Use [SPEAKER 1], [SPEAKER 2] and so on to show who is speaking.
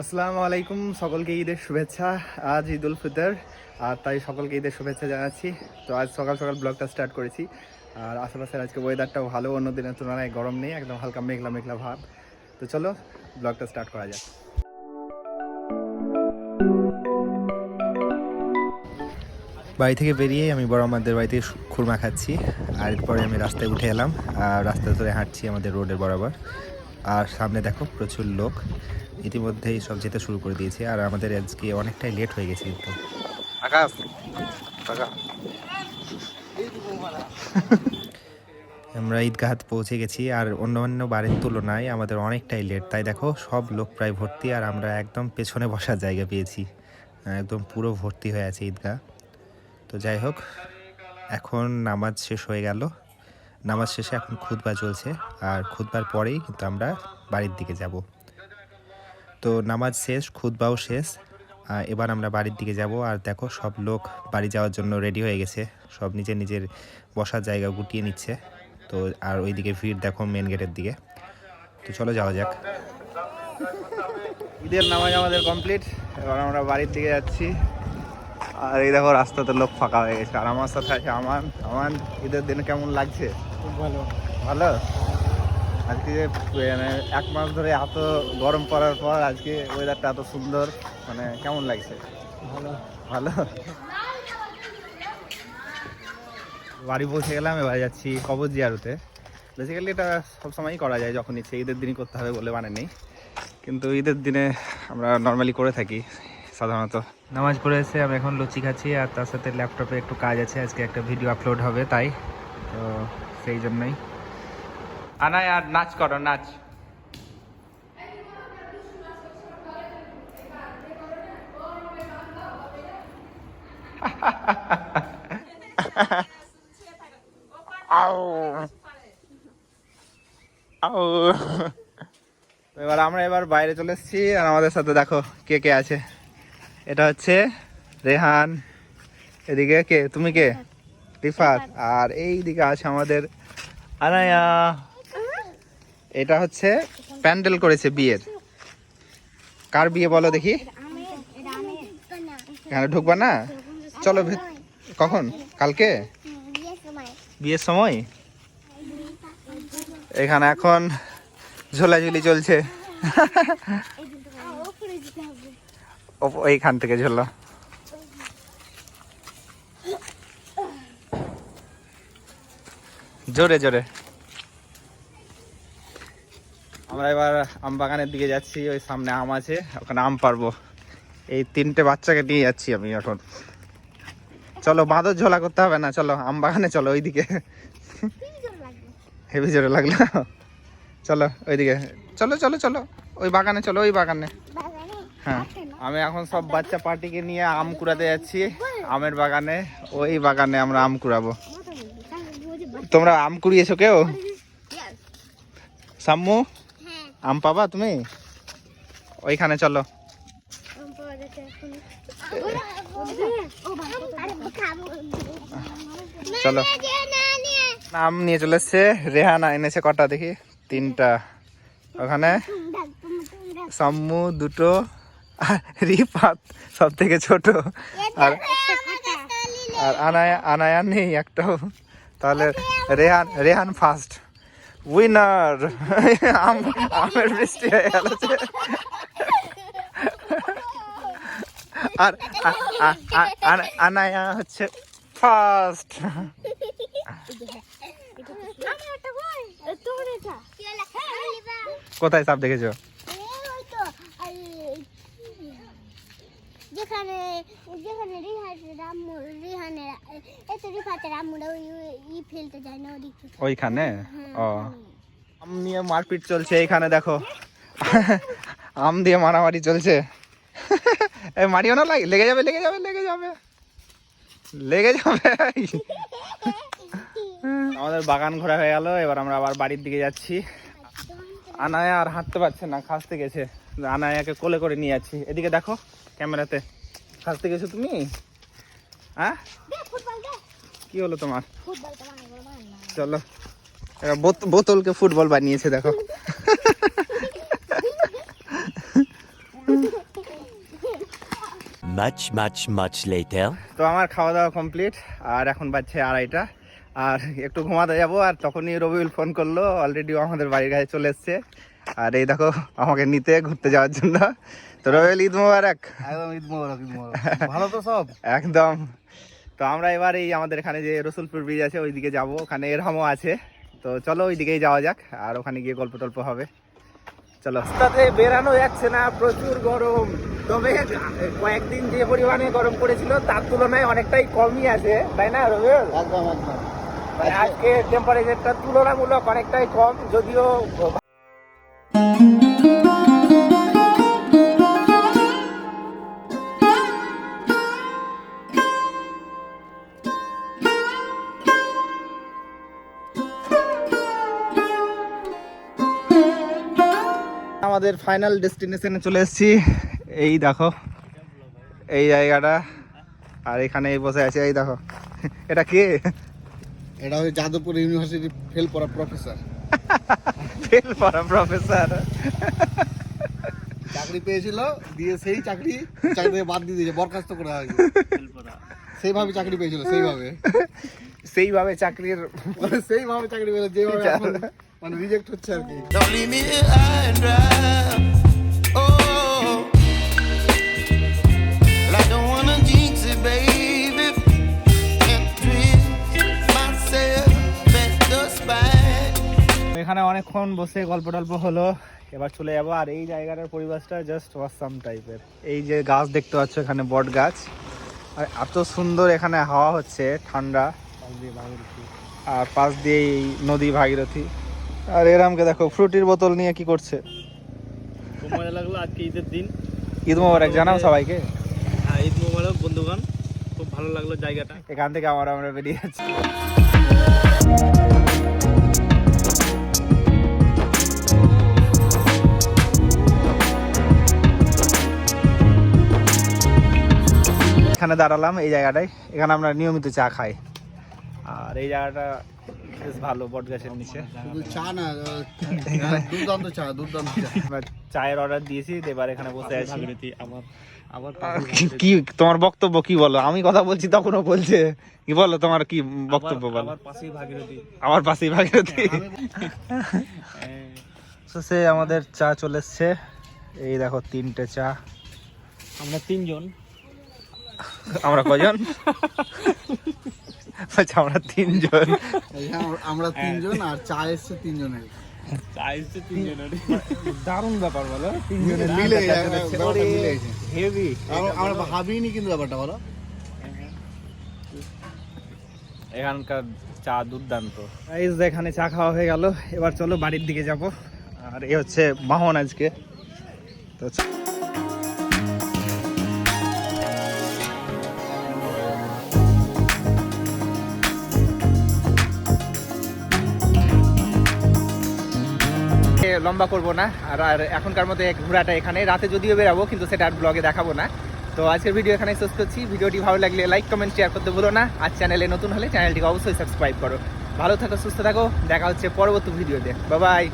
[SPEAKER 1] আসসালামু আলাইকুম, সকলকে ঈদের শুভেচ্ছা। আজ ঈদ উল ফিতর, আর তাই সকলকে ঈদের শুভেচ্ছা জানাচ্ছি। তো আজ সকাল সকাল ব্লগটা স্টার্ট করেছি। আর আশেপাশের আজকে ওয়েদারটাও ভালো, অন্য দিনের তুলনায় গরম নেই, একদম হালকা মেঘলা মেঘলা ভাব। তো চলো ব্লগটা স্টার্ট করা যাক। বাড়ি থেকে বেরিয়ে আমি বড় আমাদের বাড়িতে খুরমা খাচ্ছি, আর এরপরে আমি রাস্তায় উঠে এলাম। আর রাস্তা ধরে হাঁটছি আমাদের রোডের বরাবর। আর সামনে দেখো প্রচুর লোক ইতিমধ্যেই সব যেতে শুরু করে দিয়েছে। আর আমাদের আজকে অনেকটাই লেট হয়ে গেছে কিন্তু। আকাশ আমরা ঈদগাহাত পৌঁছে গেছি, আর অন্য বারের তুলনায় আমাদের অনেকটাই লেট। তাই দেখো সব লোক প্রায় ভর্তি, আর আমরা একদম পেছনে বসার জায়গা পেয়েছি। একদম পুরো ভর্তি হয়ে আছে ঈদগাহ। তো যাই হোক, এখন নামাজ শেষ হয়ে গেল। নামাজ শেষে এখন খুতবা চলছে, আর খুতবার পরেই কিন্তু আমরা বাড়ির দিকে যাব। তো নামাজ শেষ, খুতবাও শেষ, এবার আমরা বাড়ির দিকে যাব। আর দেখো সব লোক বাড়ি যাওয়ার জন্য রেডি হয়ে গেছে, সব নিজের নিজের বসার জায়গা গুটিয়ে নিচ্ছে। তো আর ওইদিকে ভিড় দেখো মেন গেটের দিকে। তো চলো যাওয়া যাক। ঈদের নামাজ আমাদের কমপ্লিট, এবার আমরা বাড়ির দিকে যাচ্ছি। আর এই দেখো রাস্তাতে লোক ফাঁকা হয়ে গেছে, আর আমার সাথে আছে আমান। আমান, ঈদের দিনে কেমন লাগছে?
[SPEAKER 2] খুব ভালো।
[SPEAKER 1] ভালো। আজকে মানে 1 মাস ধরে এত গরম পড়ার পর আজকে ওয়েদারটা এত সুন্দর, মানে কেমন লাগছে?
[SPEAKER 2] ভালো।
[SPEAKER 1] ভালো। বাড়ি পৌঁছে গেলাম, এবার যাচ্ছি কবর জিয়ারতে। বেসিক্যালি এটা সবসময়ই করা যায়, যখন ইচ্ছে। ঈদের দিনই করতে হবে বলে মানে নেই, কিন্তু ঈদের দিনে আমরা নর্মালি করে থাকি সাধারণত। নামাজ পড়ে এসে আমি এখন লুচি খাচ্ছি, আর তার সাথে ল্যাপটপে একটু কাজ আছে, আজকে একটা ভিডিও আপলোড হবে, তাই তো সেই জন্যই। আনাই আর নাচ করো, নাচ। এবার আমরা বাইরে চলে এসেছি, আর আমাদের সাথে দেখো কে কে আছে। এটা হচ্ছে রেহান, এদিকে কে, তুমি কে? রিফাত। আর এই দিকে আছে আমাদের আনায়া। এটা হচ্ছে প্যান্ডেল করেছে বিয়ের। কার বিয়ে বলো দেখি? এখানে ঢুকবা না? চলো। কখন? কালকে বিয়ের সময়? এখানে এখন ঝোলাঝুলি চলছে। এইখান থেকে ঝোলা। জোরে জোরে। আমরা এবার আম বাগানের দিকে যাচ্ছি, ওই সামনে আম আছে, ওখানে আম পারবো। এই 3টে বাচ্চাকে নিয়ে যাচ্ছি আমি এখন। চলো, বাঁদর ঝোলা করতে হবে না, চলো আম বাগানে চলো, ওইদিকে। হেভি জোরে লাগলো। চলো ওইদিকে, চলো চলো চলো, ওই বাগানে চলো, ওই বাগানে। হ্যাঁ, আমি এখন সব বাচ্চা পার্টিকে নিয়ে আম কুড়াতে যাচ্ছি আমের বাগানে। ওই বাগানে আমরা আম কুড়াবো। তোমরা আম কুড়িয়েছো কেউ? সাম্মু, আম পাবা তুমি? ওইখানে চলো। চলো, আম নিয়ে চলে এসছে। রেহানা এনেছে কটা দেখি? 3টা। ওখানে সাম্মু 2টো, আর রিফাত সব থেকে ছোট, আর আনায়া নেই একটাও। তাহলে রেহান ফার্স্ট উইনার। আমের বৃষ্টি হয়ে গেল। আর আনায়া হচ্ছে ফার্স্ট। কোথায় সাপ দেখেছো? ওইখানে। ও, আম নিয়ে মারপিট চলছে এইখানে, দেখো আম দিয়ে মারামারি চলছে। মারিও না, লেগে যাবে লেগে যাবে লেগে যাবে লেগে যাবে। আমাদের বাগান ঘোরা হয়ে গেল, এবার আমরা আবার বাড়ির দিকে যাচ্ছি। আনায়া আর হাঁটতে পারছে না, খাসতে গেছে। আনায়াকে কোলে করে নিয়ে যাচ্ছি। এদিকে দেখো ক্যামেরাতে, খাসতে গেছো তুমি? হ্যাঁ, কি হলো তোমার? চলো, বোতলকে ফুটবল বানিয়েছে দেখো।
[SPEAKER 2] much later.
[SPEAKER 1] তো আমার খাওয়া দাওয়া কমপ্লিট আর এখন বাজছে 2:30 আর একটু ঘুমাতে যাবো আর তখনই রবিউল ফোন করলো, অলরেডি আমাদের বাড়ির কাছে চলে এসছে আর এই দেখো আমাকে নিতে ঘুরতে যাওয়ার জন্য। তো রবিউল ঈদ মোবারক।
[SPEAKER 3] একদম ঈদ মোবারক, ঈদ মোবারক। ভালো তো সব?
[SPEAKER 1] একদম। তো আমরা এবার এই আমাদের এখানে যে রসুলপুর ব্রিজ আছে ওইদিকে যাব, ওখানে এরহামও আছে, তো চলো ওইদিকেই যাওয়া যাক আর ওখানে গিয়ে গল্প টল্প হবে। চলো। তাতে বেরানো যাচ্ছে না, প্রচুর গরম। তবে কয়েকদিন যে পরিমাণে গরম পড়েছিল তার তুলনায় অনেকটাই কমই আছে, তাই না রবিউল?
[SPEAKER 3] একদম একদম।
[SPEAKER 1] মানে আজকে টেম্পারেচারটা তুলনামূলক অনেকটাই কম, যদিও আমাদের ফাইনাল ডেস্টিনেশনে চলে এসেছি। এই দেখো এই জায়গাটা, আর এখানে বসে আছে, এই দেখো এটা কে?
[SPEAKER 3] এটা হচ্ছে যাদবপুর ইউনিভার্সিটি ফেল পড়া প্রফেসর।
[SPEAKER 1] ফেল পড়া প্রফেসর।
[SPEAKER 3] চাকরি পেয়েছিল, দিয়ে সেই চাকরি থেকে বাদ দিয়ে দিয়েছে, বরখাস্ত করা হয়েছে। সেইভাবে চাকরি পেয়েছিল,
[SPEAKER 1] সেইভাবে চাকরির
[SPEAKER 3] সেইভাবে চাকরি পেয়েছিল যেভাবে এখন মানে রিজেক্ট হচ্ছে আর কি।
[SPEAKER 2] Don't leave me here high and dry. Oh, well, I don't wanna jinx it, baby. Can't twist myself at the spine.
[SPEAKER 1] এখানে অনেকক্ষণ বসে গল্প টল্প হলো, এবার চলে যাবো। আর এই জায়গাটার পরিবেশটা জাস্ট অসাম টাইপের। এই যে গাছ দেখতে পাচ্ছ এখানে, বট গাছ, আর এত সুন্দর এখানে হাওয়া হচ্ছে, ঠান্ডা, আর পাশ দিয়ে এই নদী ভাগীরথী। আর এরামকে দেখো ফ্রুটির বোতল নিয়ে কি করছে।
[SPEAKER 4] খুব মজা লাগলো আজকে ঈদের দিন।
[SPEAKER 1] ঈদ মোবারক জানাও সবাইকে।
[SPEAKER 4] হ্যাঁ, ঈদ মোবারক বন্ধুগণ। খুব ভালো লাগলো জায়গাটা।
[SPEAKER 1] এখান থেকে আমরা বেরিয়ে যাচ্ছি। এখানে দাঁড়ালাম এই জায়গাটায়, এখানে আমরা নিয়মিত চা খাই। আর এই জায়গাটা বেশ ভালো, বট গাছের নিচে।
[SPEAKER 3] শুধু চা না, দুর্দান্ত চা, দুর্দান্ত চা।
[SPEAKER 1] আমরা চায়ের অর্ডার দিয়েছি, এবার এখানে বসে আছি।
[SPEAKER 4] আবার
[SPEAKER 1] কি তোমার বক্তব্য কি বলো? আমি কথা বলছি তখনও বলছে কি, বলো তোমার কি বক্তব্য বলো।
[SPEAKER 4] আবার পাশেই ভাগীরথী।
[SPEAKER 1] আমার পাশেই ভাগীরথী। সে আমাদের চা চলে এসছে, এই দেখো 3টে চা।
[SPEAKER 4] আমরা 3 জন।
[SPEAKER 1] আমরা কজন? আচ্ছা আমরা 3 জন।
[SPEAKER 3] আমরা 3 জন আর চা এসছে 3 জনের।
[SPEAKER 4] চাইছে 3 জনের।
[SPEAKER 1] দারুণ ব্যাপার বলো, 3
[SPEAKER 3] মিলে
[SPEAKER 1] জনের
[SPEAKER 3] মিলে
[SPEAKER 1] মিলে
[SPEAKER 3] গেছে।
[SPEAKER 1] হেভি।
[SPEAKER 3] আমরা ভাবিনি কিন্তু ব্যাপারটা বলো।
[SPEAKER 1] এখানকার চা দুর্দান্ত। গাইস এখানে চা খাওয়া হয়ে গেল, এবার চলো বাড়ির দিকে যাব। আর এই হচ্ছে বাহন আজকে। তো লম্বা করবো না, আর এখনকার মতো ঘোরাটা এখানে, রাতে যদিও বেরাবো কিন্তু সেটা আর ব্লগে দেখাবো না। তো আজকের ভিডিও এখানে শেষ করছি। ভিডিওটি ভালো লাগলে লাইক কমেন্ট শেয়ার করতে ভুলো না। আর চ্যানেলে নতুন হলে চ্যানেলটিকে অবশ্যই সাবস্ক্রাইব করো। ভালো থাকো, সুস্থ থাকো, দেখা হচ্ছে পরবর্তী ভিডিওতে। Bye bye.